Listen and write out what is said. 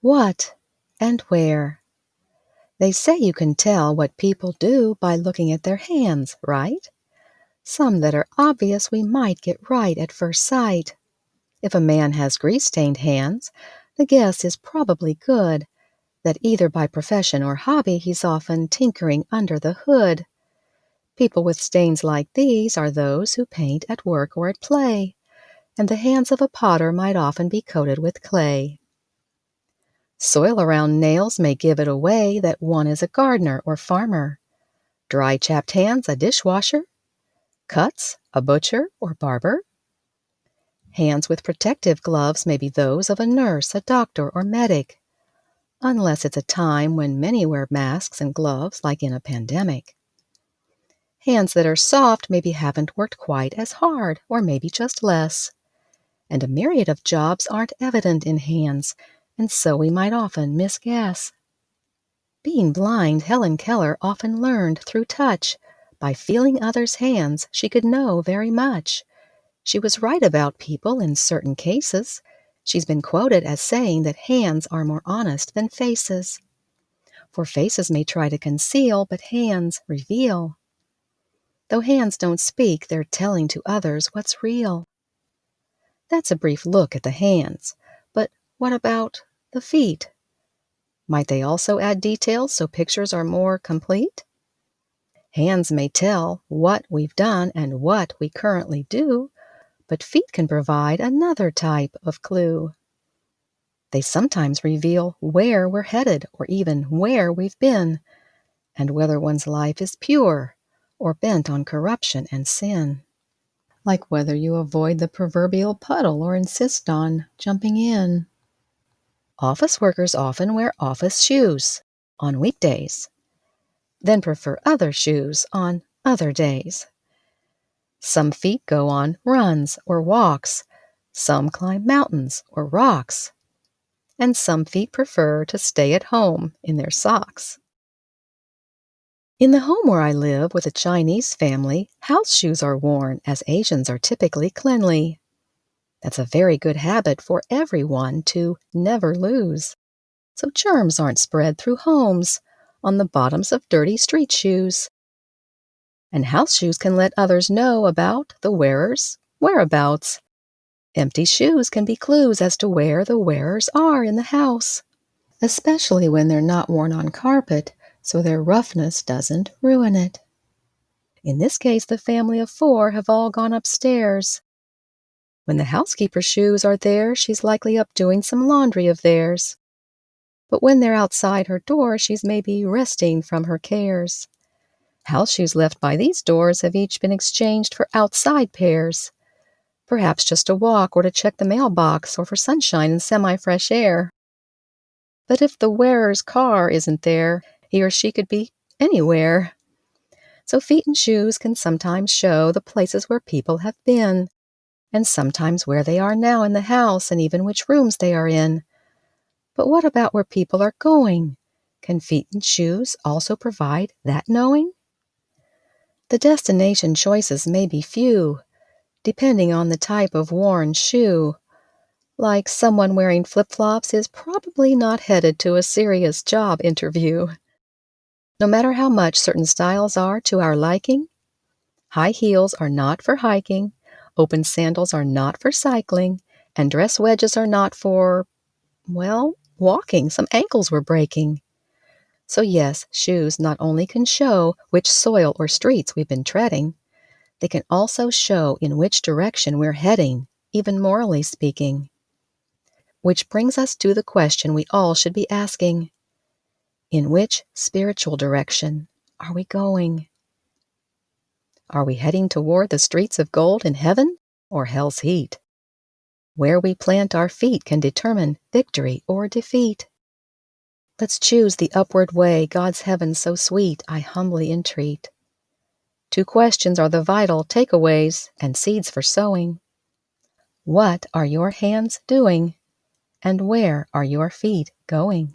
What and where? They say you can tell what people do by looking at their hands, right? Some that are obvious we might get right at first sight. If a man has grease-stained hands, the guess is probably good, that either by profession or hobby he's often tinkering under the hood. People with stains like these are those who paint at work or at play, and the hands of a potter might often be coated with clay. Soil around nails may give it away that one is a gardener or farmer. Dry chapped hands a dishwasher. Cuts a butcher or barber. Hands with protective gloves may be those of a nurse, a doctor, or medic, unless it's a time when many wear masks and gloves like in a pandemic. Hands that are soft maybe haven't worked quite as hard, or maybe just less. And a myriad of jobs aren't evident in hands, and so we might often misguess. Being blind, Helen Keller often learned through touch. By feeling others' hands, she could know very much. She was right about people in certain cases. She's been quoted as saying that hands are more honest than faces. For faces may try to conceal, but hands reveal. Though hands don't speak, they're telling to others what's real. That's a brief look at the hands. But what about the feet? Might they also add details so pictures are more complete? Hands may tell what we've done and what we currently do, but feet can provide another type of clue. They sometimes reveal where we're headed or even where we've been, and whether one's life is pure or bent on corruption and sin. Like whether you avoid the proverbial puddle or insist on jumping in. Office workers often wear office shoes on weekdays, then prefer other shoes on other days. Some feet go on runs or walks, some climb mountains or rocks, and some feet prefer to stay at home in their socks. In the home where I live with a Chinese family, house shoes are worn as Asians are typically cleanly. That's a very good habit for everyone to never lose, so germs aren't spread through homes on the bottoms of dirty street shoes. And house shoes can let others know about the wearer's whereabouts. Empty shoes can be clues as to where the wearers are in the house, especially when they're not worn on carpet, so their roughness doesn't ruin it. In this case, the family of 4 have all gone upstairs. When the housekeeper's shoes are there, she's likely up doing some laundry of theirs. But when they're outside her door, she's maybe resting from her cares. House shoes left by these doors have each been exchanged for outside pairs, perhaps just to walk or to check the mailbox or for sunshine and semi-fresh air. But if the wearer's car isn't there, he or she could be anywhere. So feet and shoes can sometimes show the places where people have been, and sometimes where they are now in the house and even which rooms they are in. But what about where people are going? Can feet and shoes also provide that knowing? The destination choices may be few, depending on the type of worn shoe. Like someone wearing flip-flops is probably not headed to a serious job interview. No matter how much certain styles are to our liking, high heels are not for hiking, open sandals are not for cycling, and dress wedges are not for, well, walking. Some ankles were breaking. So yes, shoes not only can show which soil or streets we've been treading, they can also show in which direction we're heading, even morally speaking. Which brings us to the question we all should be asking. In which spiritual direction are we going? Are we heading toward the streets of gold in heaven or hell's heat? Where we plant our feet can determine victory or defeat. Let's choose the upward way, God's heaven so sweet, I humbly entreat. 2 questions are the vital takeaways and seeds for sowing. What are your hands doing? And where are your feet going?